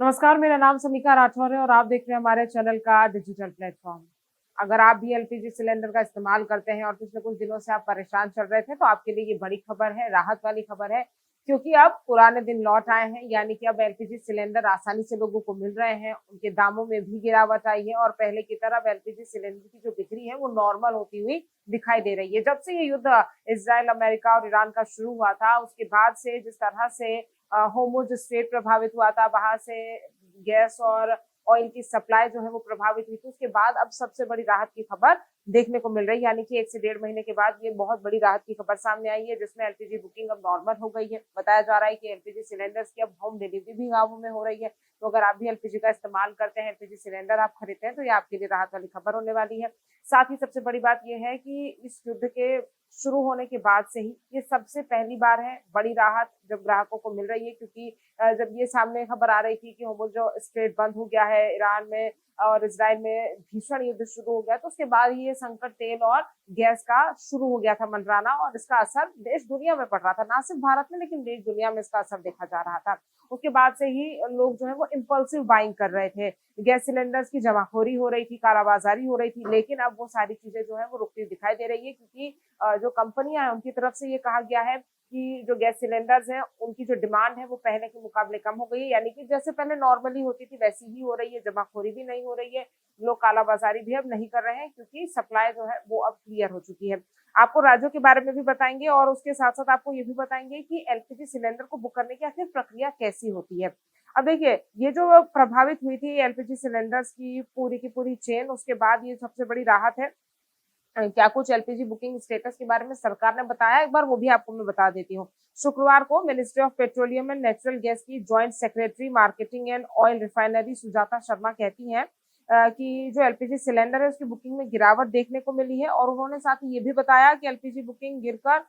नमस्कार, मेरा नाम समीका राठौर है और आप देख रहे हैं हमारे चैनल का डिजिटल प्लेटफॉर्म। अगर आप भी एलपीजी सिलेंडर का इस्तेमाल करते हैं और पिछले कुछ दिनों से आप परेशान चल रहे थे, तो आपके लिए ये बड़ी खबर है, राहत वाली खबर है, क्योंकि अब पुराने दिन लौट आए हैं। यानी कि अब एलपीजी सिलेंडर आसानी से लोगों को मिल रहे हैं, उनके दामों में भी गिरावट आई है और पहले की तरह अब एलपीजी सिलेंडर की जो बिक्री है, वो नॉर्मल होती हुई दिखाई दे रही है। जब से ये युद्ध इज़राइल, अमेरिका और ईरान का शुरू हुआ था, उसके बाद से जिस तरह से होर्मुज़ स्ट्रेट प्रभावित हुआ था, वहां से गैस और ऑयल की सप्लाई जो है वो प्रभावित हुई थी। उसके बाद अब सबसे बड़ी राहत की खबर देखने को मिल रही है, यानी कि 1 से 1.5 महीने के बाद ये बहुत बड़ी राहत की खबर सामने आई है, जिसमें एलपीजी बुकिंग अब नॉर्मल हो गई है। बताया जा रहा है कि एलपीजी सिलेंडर्स की अब होम डिलीवरी भी गाँवों में हो रही है। तो अगर आप भी एलपीजी का इस्तेमाल करते हैं, एलपीजी सिलेंडर आप खरीदते हैं, तो ये आपके लिए राहत वाली खबर होने वाली है। साथ ही सबसे बड़ी बात ये है कि इस युद्ध के शुरू होने के बाद से ही ये सबसे पहली बार है बड़ी राहत जब ग्राहकों को मिल रही है, क्योंकि जब ये सामने खबर आ रही थी कि होर्मुज़ जो स्ट्रेट बंद हो गया है ईरान में और इजराइल में भीषण युद्ध शुरू हो गया, तो उसके बाद ही ये संकट तेल और गैस का शुरू हो गया था मंडराना और इसका असर देश दुनिया में पड़ रहा था, ना सिर्फ भारत में लेकिन देश दुनिया में इसका असर देखा जा रहा था। उसके बाद से ही लोग जो है वो इम्पल्सिव बाइंग कर रहे थे, गैस सिलेंडर्स की जमाखोरी हो रही थी, कालाबाजारी हो रही थी, लेकिन अब वो सारी चीजें जो है वो रुकती दिखाई दे रही है, क्योंकि जो कंपनियां हैं उनकी तरफ से ये कहा गया है कि जो गैस सिलेंडर्स हैं उनकी जो डिमांड है वो पहले के मुकाबले कम हो गई है, यानी कि जैसे पहले नॉर्मली होती थी वैसी ही हो रही है, जमाखोरी भी नहीं हो रही है, लोग कालाबाजारी भी अब नहीं कर रहे हैं, क्योंकि सप्लाई जो है वो अब क्लियर हो चुकी है। आपको राज्यों के बारे में भी बताएंगे और उसके साथ साथ आपको ये भी बताएंगे कि एलपीजी सिलेंडर को बुक करने की आखिर प्रक्रिया कैसी होती है। अब देखिए, ये जो प्रभावित हुई थी एलपीजी सिलेंडर्स की पूरी चेन, उसके बाद ये सबसे बड़ी राहत है। क्या कुछ एलपीजी बुकिंग स्टेटस के बारे में सरकार ने बताया, एक बार वो भी आपको मैं बता देती हूँ। शुक्रवार को ministry of petroleum and natural gas की joint secretary marketing and oil refinery Sujata Sharma कहती हैं कि जो एलपीजी सिलेंडर है उसकी बुकिंग में गिरावट देखने को मिली है, और उन्होंने साथ ही ये भी बताया कि एलपीजी बुकिंग गिरकर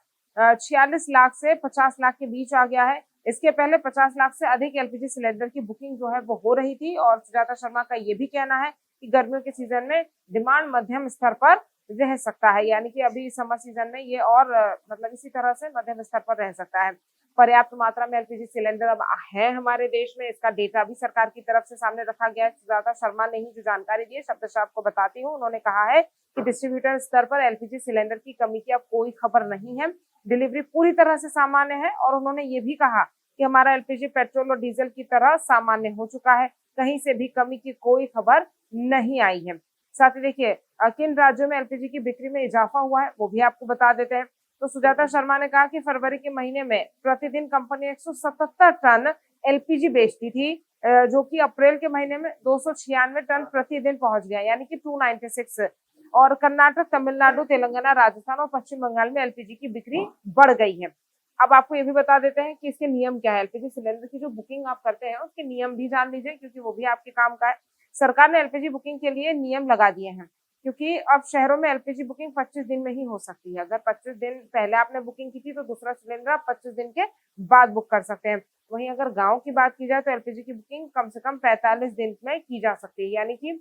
46 लाख से 50 लाख के बीच आ गया है। इसके पहले 50 लाख से अधिक एलपीजी सिलेंडर की बुकिंग जो है वो हो रही थी, और सुजाता शर्मा का ये भी कहना है कि गर्मियों के सीजन में डिमांड मध्यम स्तर पर रह सकता है, यानी कि अभी समर सीजन में ये और मतलब इसी तरह से मध्यम स्तर पर रह सकता है। पर्याप्त मात्रा में एलपीजी सिलेंडर अब है हमारे देश में, इसका डेटा भी सरकार की तरफ से सामने रखा गया है। सुजाता शर्मा ने ही जो जानकारी दी है शब्दशः आपको बताती हूँ। उन्होंने कहा है कि डिस्ट्रीब्यूटर स्तर पर एलपीजी सिलेंडर की कमी की अब कोई खबर नहीं है, डिलीवरी पूरी तरह से सामान्य है, और उन्होंने ये भी कहा कि हमारा एलपीजी पेट्रोल और डीजल की तरह सामान्य हो चुका है, कहीं से भी कमी की कोई खबर नहीं आई है। साथ ही देखिए, किन राज्यों में एलपीजी की बिक्री में इजाफा हुआ है वो भी आपको बता देते हैं। तो सुजाता शर्मा ने कहा कि फरवरी के महीने में प्रतिदिन कंपनी 177 टन एलपीजी बेचती थी, जो कि अप्रैल के महीने में 296 टन प्रतिदिन पहुंच गया, यानी कि 296। और कर्नाटक, तमिलनाडु, तेलंगाना, राजस्थान और पश्चिम बंगाल में एलपीजी की बिक्री बढ़ गई है। अब आपको ये भी बता देते हैं कि इसके नियम क्या है, एलपीजी सिलेंडर की जो बुकिंग आप करते हैं उसके नियम भी जान लीजिए, क्योंकि वो भी आपके काम का है। सरकार ने एलपीजी बुकिंग के लिए नियम लगा दिए हैं, क्योंकि अब शहरों में एलपीजी बुकिंग 25 दिन में ही हो सकती है। अगर 25 दिन पहले आपने बुकिंग की थी तो दूसरा सिलेंडर आप 25 दिन के बाद बुक कर सकते हैं। वहीं अगर गांव की बात की जाए तो एलपीजी की बुकिंग कम से कम 45 दिन में की जा सकती है, यानी कि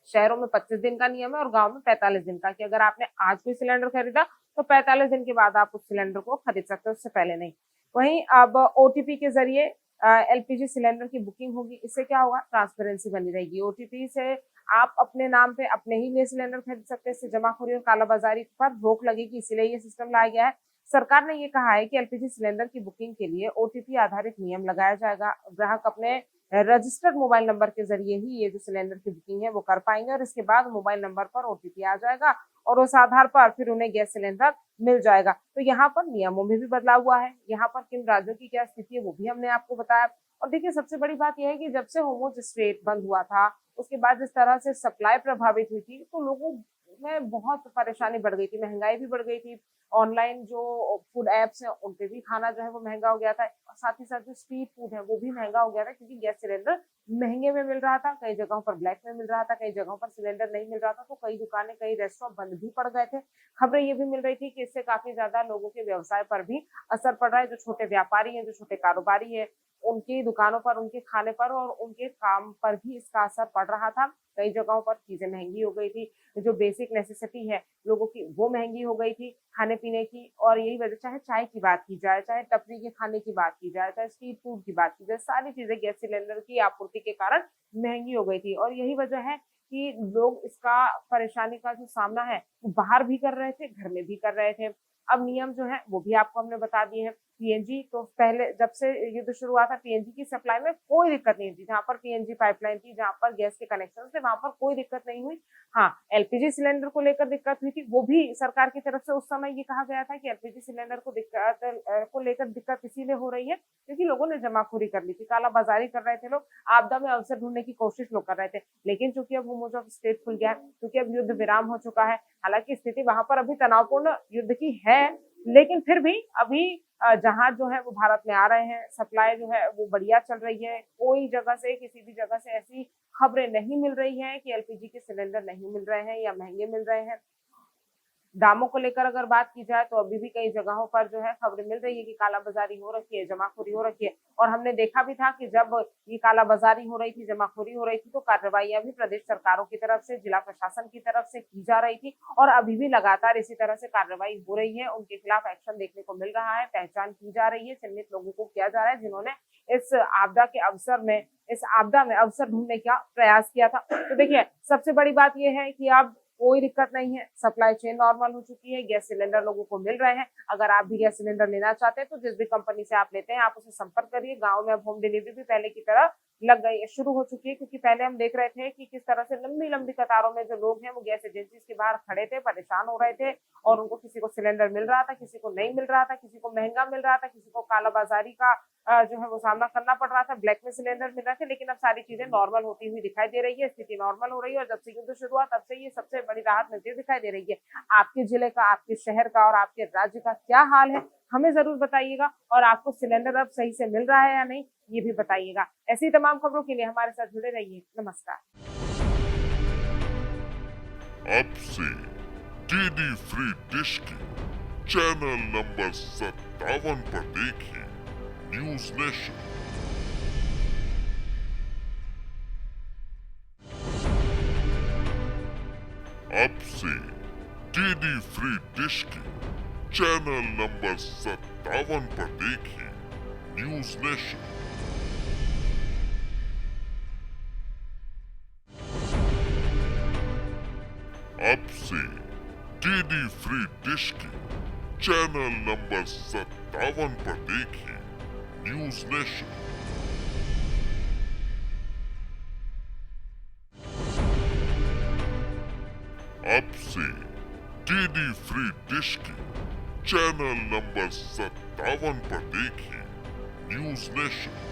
शहरों में 25 दिन का नियम है और गांव में 45 दिन का, कि अगर आपने आज कोई सिलेंडर खरीदा तो 45 दिन के बाद आप उस सिलेंडर को खरीद सकते हो, उससे पहले नहीं। वहीं अब ओटीपी के जरिए एलपीजी सिलेंडर की बुकिंग होगी। इससे क्या होगा, ट्रांसपेरेंसी बनी रहेगी। ओटीपी से आप अपने नाम पे अपने ही लिए सिलेंडर खरीद सकते हैं, इससे जमाखोरी और कालाबाजारी पर रोक लगेगी, इसीलिए ये सिस्टम लाया गया है। सरकार ने ये कहा है कि एलपीजी सिलेंडर की बुकिंग के लिए ओटीपी आधारित नियम लगाया जाएगा। ग्राहक अपने रजिस्टर्ड मोबाइल नंबर के जरिए ही ये जो सिलेंडर की बुकिंग है वो कर पाएंगे, और इसके बाद मोबाइल नंबर पर ओटीपी आ जाएगा और उस आधार पर फिर उन्हें गैस सिलेंडर मिल जाएगा। तो यहाँ पर नियमों में भी बदलाव हुआ है, यहाँ पर किन राज्यों की क्या स्थिति है वो भी हमने आपको बताया। और देखिए, सबसे बड़ी बात यह है कि जब से होर्मुज़ स्ट्रेट बंद हुआ था उसके बाद जिस तरह से सप्लाई प्रभावित हुई थी, तो लोगों में बहुत परेशानी बढ़ गई थी, महंगाई भी बढ़ गई थी। ऑनलाइन जो फूड एप्स हैं उन पे भी खाना जो है वो महंगा हो गया था, साथ ही साथ जो स्ट्रीट फूड है वो भी महंगा हो गया था, क्योंकि गैस सिलेंडर महंगे में मिल रहा था, कई जगहों पर ब्लैक में मिल रहा था, कई जगहों पर सिलेंडर नहीं मिल रहा था, तो कई दुकानें, कई रेस्टोरेंट बंद भी पड़ गए थे। खबरें ये भी मिल रही थी कि इससे काफी ज्यादा लोगों के व्यवसाय पर भी असर पड़ रहा है, जो छोटे व्यापारी हैं, जो छोटे कारोबारी है, उनकी दुकानों पर, उनके खाने पर और उनके काम पर भी इसका असर पड़ रहा था। कई जगहों पर चीज़ें महँगी हो गई थी, जो बेसिक नेसेसिटी है लोगों की वो महँगी हो गई थी खाने-पीने की और यही वजह चाहे चाय की बात की जाए, चाहे टपरी के खाने की बात की जाए, चाहे स्ट्रीट फूड की बात की जाए, सारी चीज़ें गैस सिलेंडर की आपूर्ति के कारण महँगी हो गई थी और यही वजह है कि लोग इसका परेशानी का जो सामना है, वो बाहर भी कर रहे थे, घर में भी कर रहे थे। अब नियम जो है वो भी आपको हमने बता दिए हैं। पीएनजी तो पहले जब से युद्ध शुरू हुआ था पीएनजी की सप्लाई में कोई दिक्कत नहीं थी। जहाँ पर पीएनजी पाइपलाइन थी, जहाँ पर गैस के कनेक्शन थे, वहाँ पर कोई दिक्कत नहीं हुई। हाँ, एलपीजी सिलेंडर को लेकर दिक्कत हुई थी, वो भी सरकार की तरफ से उस समय ये कहा गया था कि एलपीजी सिलेंडर को लेकर दिक्कत इसीलिए हो रही है क्योंकि लोगों ने जमाखोरी कर ली थी, कालाबाज़ारी कर रहे थे लोग, आपदा में अवसर ढूँढने की कोशिश लोग कर रहे थे। लेकिन चूँकि अब मोड ऑफ स्टेट खुल गया है, क्योंकि अब युद्ध विराम हो चुका है, हालाँकि स्थिति वहाँ पर अभी तनावपूर्ण युद्ध की है, लेकिन फिर भी अभी जहाज़ जो है वो भारत में आ रहे हैं, सप्लाई जो है वो बढ़िया चल रही है। कोई जगह से किसी भी जगह से ऐसी खबरें नहीं मिल रही हैं कि एलपीजी के सिलेंडर नहीं मिल रहे हैं या महँगे मिल रहे हैं। दामों को लेकर अगर बात की जाए तो अभी भी कई जगहों पर जो है खबरें मिल रही है कि कालाबाज़ारी हो रखी है, जमाखोरी हो रखी है और हमने देखा भी था कि जब ये कालाबाज़ारी हो रही थी, जमाखोरी हो रही थी तो कार्रवाइयाँ भी प्रदेश सरकारों की तरफ से, जिला प्रशासन की तरफ से की जा रही थी और अभी भी लगातार इसी तरह से कार्रवाई हो रही है। उनके खिलाफ एक्शन देखने को मिल रहा है, पहचान की जा रही है, चिन्हित लोगों को किया जा रहा है जिन्होंने इस आपदा में अवसर ढूँढने का प्रयास किया था। तो देखिए, सबसे बड़ी बात ये है कि अब कोई दिक्कत नहीं है, सप्लाई चेन नॉर्मल हो चुकी है, गैस सिलेंडर लोगों को मिल रहे हैं। अगर आप भी गैस सिलेंडर लेना चाहते हैं तो जिस भी कंपनी से आप लेते हैं आप उससे संपर्क करिए। गाँव में अब होम डिलीवरी भी पहले की तरह लग गई है, शुरू हो चुकी है क्योंकि पहले हम देख रहे थे कि किस तरह से लंबी-लंबी कतारों में जो लोग हैं वो गैस एजेंसीज़ के बाहर खड़े थे, परेशान हो रहे थे और उनको किसी को सिलेंडर मिल रहा था, किसी को नहीं मिल रहा था, किसी को महँगा मिल रहा था, किसी को कालाबाज़ारी का जो है वो सामना करना पड़ रहा था, ब्लैक में सिलेंडर मिल रहे थे, लेकिन अब सारी चीज़ें नॉर्मल होती हुई दिखाई दे रही है, स्थिति नॉर्मल हो रही है और जब से युद्ध शुरू हुआ तब से ये सबसे बड़ी राहत मिलती हुई दिखाई दे रही है। आपके जिले का, आपके शहर का और आपके राज्य का क्या हाल है, हमें ज़रूर बताइएगा और आपको सिलेंडर अब सही से मिल रहा है या नहीं, ये भी बताइएगा। ऐसी तमाम खबरों के लिए हमारे साथ जुड़े रहिए। नमस्कार। अब से डीडी फ्री डिश की चैनल नंबर 57 पर देखिए न्यूज नेशन। अब से डीडी फ्री डिश की चैनल नंबर 57 पर देखिए न्यूज नेशन। अब से डीडी फ्री डिश की चैनल नंबर 57 पर देखिए न्यूज नेशन। अब से डीडी फ्री डिश की चैनल नंबर 57 पर देखिए न्यूज नेशन।